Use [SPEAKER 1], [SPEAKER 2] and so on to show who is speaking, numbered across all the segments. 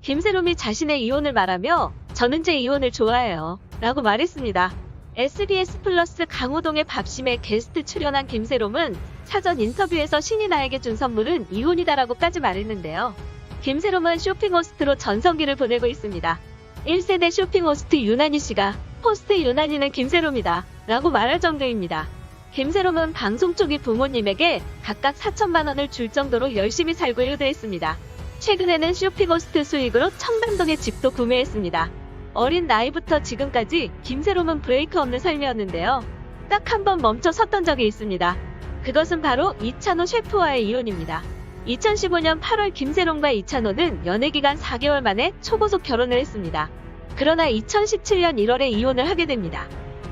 [SPEAKER 1] 김세롬이 자신의 이혼을 말하며 "저는 제 이혼을 좋아해요 라고 말했습니다. SBS 플러스 강호동의 밥심에 게스트 출연한 김세롬은 사전 인터뷰에서 신이 나에게 준 선물은 이혼이다라고까지 말했는데요. 김세롬은 쇼핑 호스트로 전성기를 보내고 있습니다. 1세대 쇼핑 호스트 유난희 씨가 "호스트 유난희는 김세롬이다 라고 말할 정도입니다. 김세롬은 방송 초기 부모님에게 각각 4천만 원을 줄 정도로 열심히 살고 효도했습니다. 최근에는 쇼핑 호스트 수익으로 청담동에 집도 구매했습니다. 어린 나이부터 지금까지 김세롬은 브레이크 없는 삶이었는데요. 딱 한 번 멈춰 섰던 적이 있습니다. 그것은 바로 이찬호 셰프와의 이혼입니다. 2015년 8월 김세롬과 이찬호는 연애기간 4개월 만에 초고속 결혼을 했습니다. 그러나 2017년 1월에 이혼을 하게 됩니다.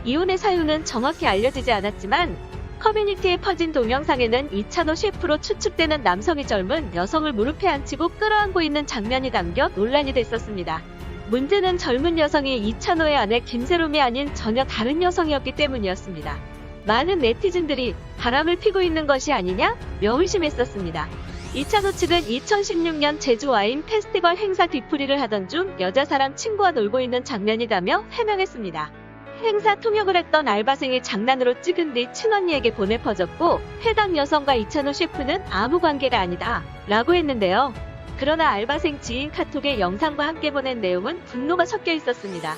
[SPEAKER 1] 이혼의 사유는 정확히 알려지지 않았지만 커뮤니티에 퍼진 동영상에는 이찬호 셰프로 추측되는 남성이 젊은 여성을 무릎에 앉히고 끌어안고 있는 장면이 담겨 논란이 됐었습니다. 문제는 젊은 여성이 이찬호의 아내 김세롬이 아닌 전혀 다른 여성이었기 때문이었습니다. 많은 네티즌들이 바람을 피고 있는 것이 아니냐 의심했었습니다. 이찬호 측은 2016년 제주 와인 페스티벌 행사 뒤풀이를 하던 중 여자 사람 친구와 놀고 있는 장면이다며 해명했습니다. 행사 통역을 했던 알바생이 장난으로 찍은 뒤 친언니에게 보내 퍼졌고 해당 여성과 이찬호 셰프는 아무 관계가 아니다 라고 했는데요. 그러나 알바생 지인 카톡에 영상과 함께 보낸 내용은 분노가 섞여 있었습니다.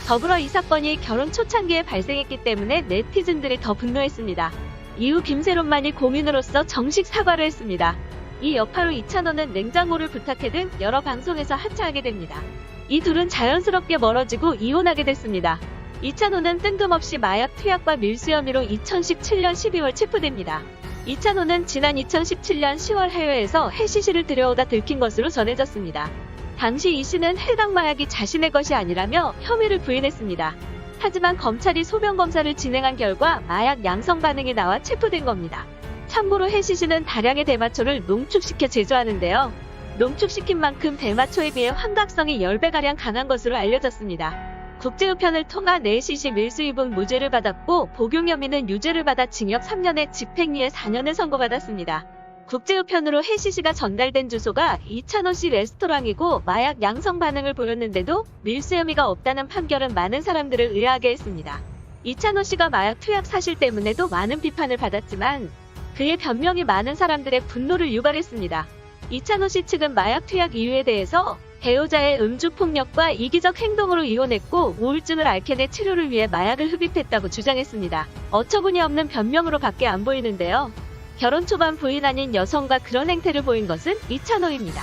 [SPEAKER 1] 더불어 이 사건이 결혼 초창기에 발생했기 때문에 네티즌들이 더 분노했습니다. 이후 김세롬만이 고민으로서 정식 사과를 했습니다. 이 여파로 이찬호는 냉장고를 부탁해 등 여러 방송에서 하차하게 됩니다. 이 둘은 자연스럽게 멀어지고 이혼하게 됐습니다. 이찬호는 뜬금없이 마약 투약과 밀수 혐의로 2017년 12월 체포됩니다. 이찬호는 지난 2017년 10월 해외에서 해시 씨를 들여오다 들킨 것으로 전해졌습니다. 당시 이 씨는 해당 마약이 자신의 것이 아니라며 혐의를 부인했습니다. 하지만 검찰이 소변 검사를 진행한 결과 마약 양성 반응이 나와 체포된 겁니다. 참고로 해시 씨는 다량의 대마초를 농축시켜 제조하는데요. 농축시킨 만큼 대마초에 비해 환각성이 10배가량 강한 것으로 알려졌습니다. 국제우편을 통한 해시씨 밀수 유분 무죄를 받았고 복용 혐의는 유죄를 받아 징역 3년에 집행유예 4년을 선고받았습니다. 국제우편으로 해시씨가 전달된 주소가 이찬호 씨 레스토랑이고 마약 양성 반응을 보였는데도 밀수 혐의가 없다는 판결은 많은 사람들을 의아하게 했습니다. 이찬호 씨가 마약 투약 사실 때문에도 많은 비판을 받았지만 그의 변명이 많은 사람들의 분노를 유발했습니다. 이찬호 씨 측은 마약 투약 이유에 대해서 배우자의 음주폭력과 이기적 행동으로 이혼했고 우울증을 앓게 돼 치료를 위해 마약을 흡입했다고 주장했습니다. 어처구니 없는 변명으로 밖에 안 보이는데요. 결혼 초반 부인 아닌 여성과 그런 행태를 보인 것은 이찬호입니다.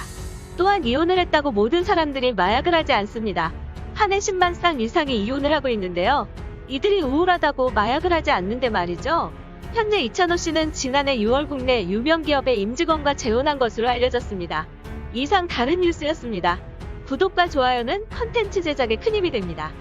[SPEAKER 1] 또한 이혼을 했다고 모든 사람들이 마약을 하지 않습니다. 한 해 10만 쌍 이상이 이혼을 하고 있는데요. 이들이 우울하다고 마약을 하지 않는데 말이죠. 현재 이찬호 씨는 지난해 6월 국내 유명 기업에 임직원과 재혼한 것으로 알려졌습니다. 이상 다른 뉴스였습니다. 구독과 좋아요는 컨텐츠 제작에 큰 힘이 됩니다.